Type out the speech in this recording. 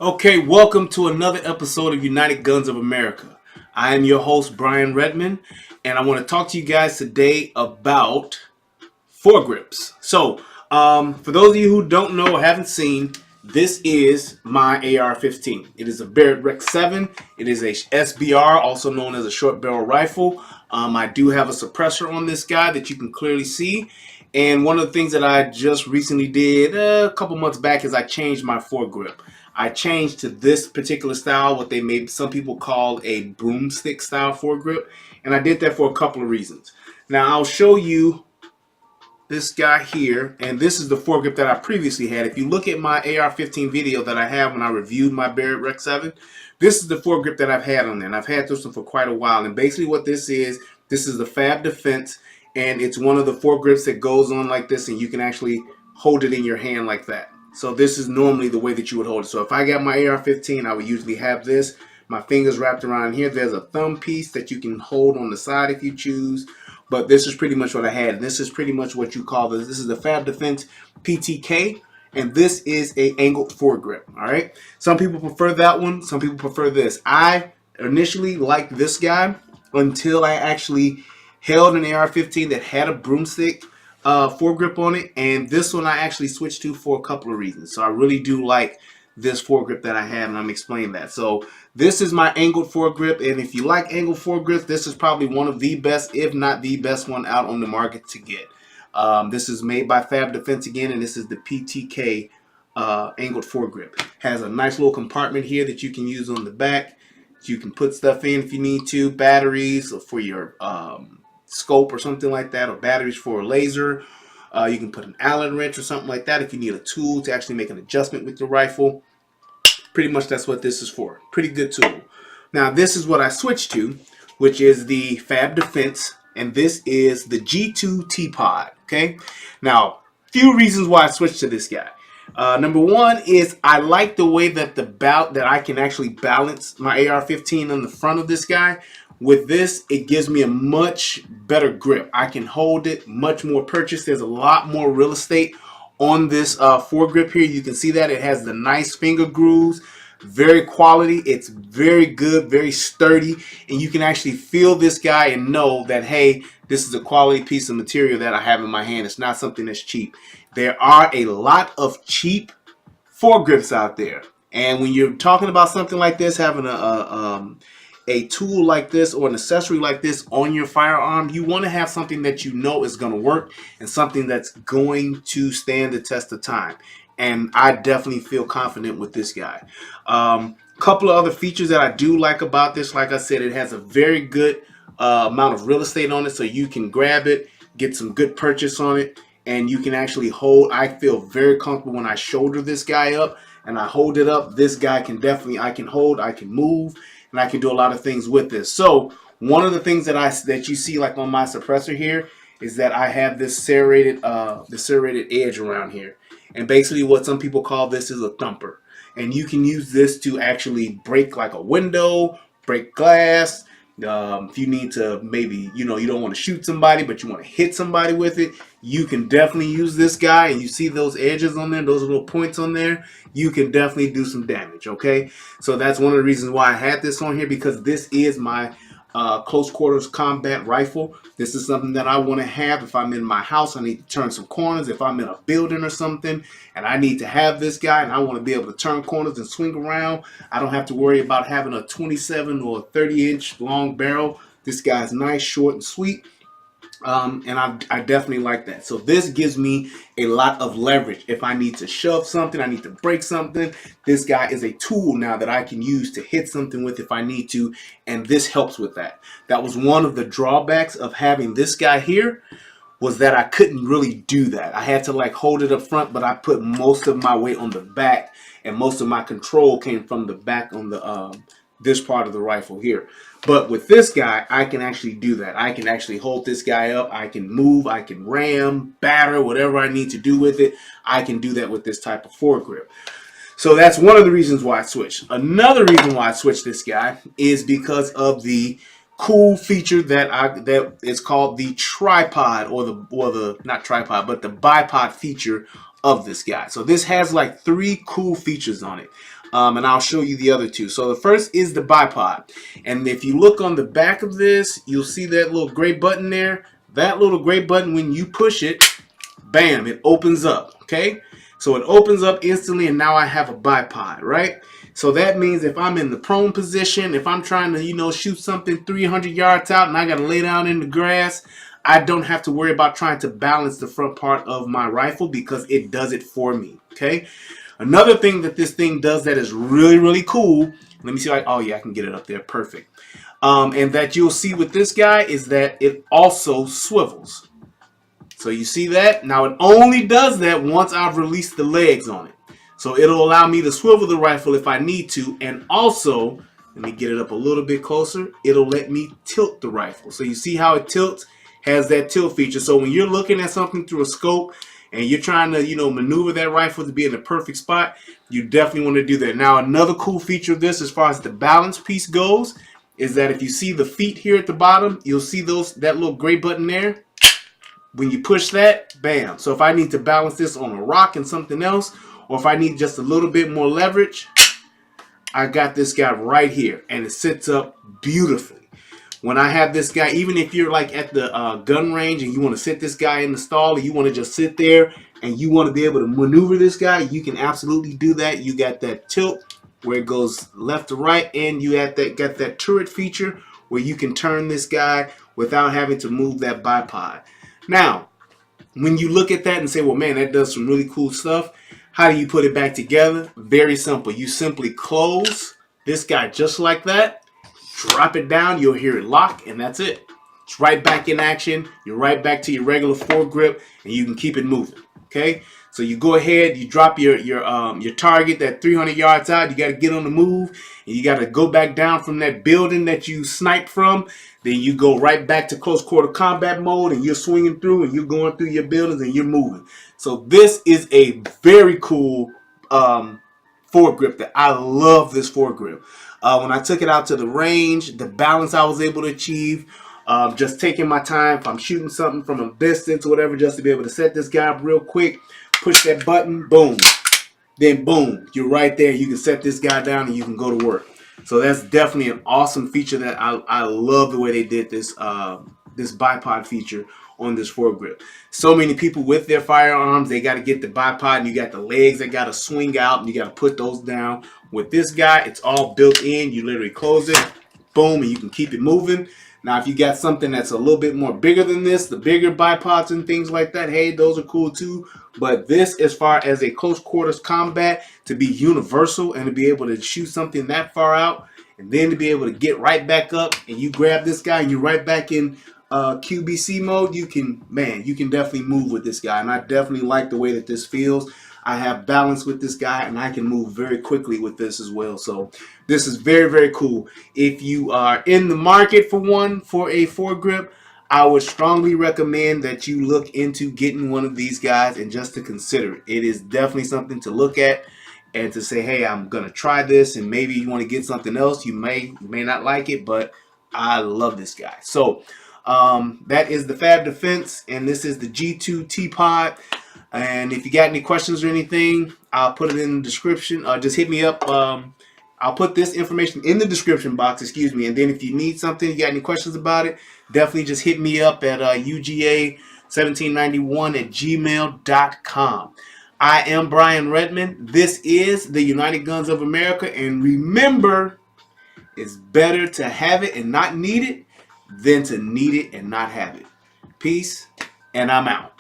Okay, welcome to another episode of United Guns of America. I am your host, Brian Redmond, and I want to talk to you guys today about foregrips. For those of you who don't know or haven't seen, this is my AR-15. It is a Barrett Rec 7. It is a SBR, also known as a short barrel rifle. I do have a suppressor on this guy that you can clearly see. And one of the things that I just recently did a couple months back is I changed my foregrip. I changed to this particular style, what they made some people call a broomstick style foregrip. And I did that for a couple of reasons. Now I'll show you this guy here, and this is the foregrip that I previously had. If you look at my AR-15 video that I have when I reviewed my Barrett Rec 7, this is the foregrip that I've had on there, and I've had this one for quite a while. And basically what this is the Fab Defense, and it's one of the foregrips that goes on like this, and you can actually hold it in your hand like that. So this is normally the way that you would hold it. So if I got my AR-15, I would usually have this, my fingers wrapped around here. There's a thumb piece that you can hold on the side if you choose. But this is pretty much what I had. This is pretty much what you call this. This is the Fab Defense PTK, and this is a angled foregrip. All right. Some people prefer that one. Some people prefer this. I initially liked this guy until I actually held an AR-15 that had a broomstick foregrip on it, and this one I actually switched to for a couple of reasons. So I really do like this foregrip that I have, and I'm explaining that. So this is my angled foregrip, and if you like angled foregrips, this is probably one of the best, if not the best one out on the market to get. This is made by Fab Defense again, and this is the PTK angled foregrip. Has a nice little compartment here that you can use on the back. You can put stuff in if you need to, batteries for your scope or something like that, or batteries for a laser. You can put an Allen wrench or something like that if you need a tool to actually make an adjustment with your rifle. Pretty much that's what this is for. Pretty good tool. Now this is what I switched to, which is the Fab Defense, and this is the G2 T-Pod. Okay. Now, few reasons why I switched to this guy. Number one is I like the way that that I can actually balance my AR-15 on the front of this guy. With this, it gives me a much better grip. I can hold it much more purchased. There's a lot more real estate on this foregrip here. You can see that it has the nice finger grooves, very quality. It's very good, very sturdy, and you can actually feel this guy and know that, hey, this is a quality piece of material that I have in my hand. It's not something that's cheap. There are a lot of cheap foregrips out there, and when you're talking about something like this, having a tool like this or an accessory like this on your firearm, you want to have something that you know is going to work and something that's going to stand the test of time. And I definitely feel confident with this guy. Couple of other features that I do like about this, like I said, it has a very good amount of real estate on it, so you can grab it, get some good purchase on it, and you can actually hold. I feel very comfortable when I shoulder this guy up and I hold it up. This guy can definitely, I can hold, I can move, and I can do a lot of things with this. So one of the things that you see like on my suppressor here is that I have this serrated edge around here, and basically what some people call this is a thumper. And you can use this to actually break like a window, break glass. If you need to, maybe, you don't want to shoot somebody, but you want to hit somebody with it, you can definitely use this guy. And you see those edges on there, those little points on there, you can definitely do some damage. Okay, so that's one of the reasons why I had this on here, because this is my close quarters combat rifle. This is something that I want to have if I'm in my house. I need to turn some corners. If I'm in a building or something and I need to have this guy and I want to be able to turn corners and swing around, I don't have to worry about having a 27 or 30-inch long barrel. This guy's nice, short, and sweet. And I definitely like that. So this gives me a lot of leverage. If I need to shove something, I need to break something, this guy is a tool now that I can use to hit something with if I need to, and this helps with that. That was one of the drawbacks of having this guy here, was that I couldn't really do that. I had to like hold it up front, but I put most of my weight on the back, and most of my control came from the back on the this part of the rifle here. But with this guy, I can actually do that. I can actually hold this guy up. I can move. I can ram, batter, whatever I need to do with it. I can do that with this type of foregrip. So that's one of the reasons why I switched. Another reason why I switched this guy is because of the cool feature that is called the tripod, or the not tripod, but the bipod feature of this guy. So this has like 3 cool features on it. and I'll show you the other two. So the first is the bipod, and if you look on the back of this, you'll see that little gray button there. That little gray button, when you push it, bam, it opens up. Okay, so it opens up instantly, and now I have a bipod, right? So that means if I'm in the prone position, if I'm trying to, shoot something 300 yards out and I got to lay down in the grass, I don't have to worry about trying to balance the front part of my rifle because it does it for me. Okay. Another thing that this thing does that is really, really cool. Let me see. Oh yeah, I can get it up there. Perfect. And that you'll see with this guy is that it also swivels. So you see that? Now it only does that once I've released the legs on it. So it'll allow me to swivel the rifle if I need to, and also, let me get it up a little bit closer, it'll let me tilt the rifle. So you see how it tilts? Has that tilt feature. So when you're looking at something through a scope and you're trying to, maneuver that rifle to be in the perfect spot, you definitely want to do that. Now another cool feature of this as far as the balance piece goes is that if you see the feet here at the bottom, you'll see that little gray button there. When you push that, bam. So if I need to balance this on a rock and something else, or if I need just a little bit more leverage, I got this guy right here, and it sits up beautifully. When I have this guy, even if you're like at the gun range and you want to sit this guy in the stall, or you want to just sit there and you want to be able to maneuver this guy, you can absolutely do that. You got that tilt where it goes left to right, and you got that turret feature where you can turn this guy without having to move that bipod. Now, when you look at that and say, well, man, that does some really cool stuff, how do you put it back together? Very simple. You simply close this guy just like that, drop it down, you'll hear it lock, and that's it. It's right back in action. You're right back to your regular foregrip, and you can keep it moving. Okay? So you go ahead, you drop your target that 300 yards out. You got to get on the move, and you got to go back down from that building that you sniped from. Then you go right back to close quarter combat mode, and you're swinging through, and you're going through your buildings, and you're moving. So this is a very cool foregrip. That I love this foregrip. When I took it out to the range, the balance I was able to achieve. Just taking my time, if I'm shooting something from a distance or whatever, just to be able to set this guy up real quick, push that button, boom, then boom, you're right there. You can set this guy down and you can go to work. So that's definitely an awesome feature that I love the way they did this this bipod feature on this foregrip. So many people with their firearms, they got to get the bipod, and you got the legs that got to swing out, and you got to put those down. With this guy, it's all built in. You literally close it, boom, and you can keep it moving. Now, if you got something that's a little bit more bigger than this, the bigger bipods and things like that, hey, those are cool too. But this, as far as a close quarters combat, to be universal and to be able to shoot something that far out, and then to be able to get right back up and you grab this guy and you're right back in QBC mode, you can definitely move with this guy. And I definitely like the way that this feels. I have balance with this guy, and I can move very quickly with this as well. So this is very, very cool. If you are in the market for a foregrip, I would strongly recommend that you look into getting one of these guys and just to consider it. It is definitely something to look at and to say, hey, I'm going to try this, and maybe you want to get something else. You may not like it, but I love this guy. So that is the Fab Defense, and this is the G2 T-Pod. And if you got any questions or anything, I'll put it in the description. Just hit me up. I'll put this information in the description box, excuse me. And then if you need something, you got any questions about it, definitely just hit me up at uga1791@gmail.com. I am Brian Redmond. This is the United Guns of America. And remember, it's better to have it and not need it than to need it and not have it. Peace, and I'm out.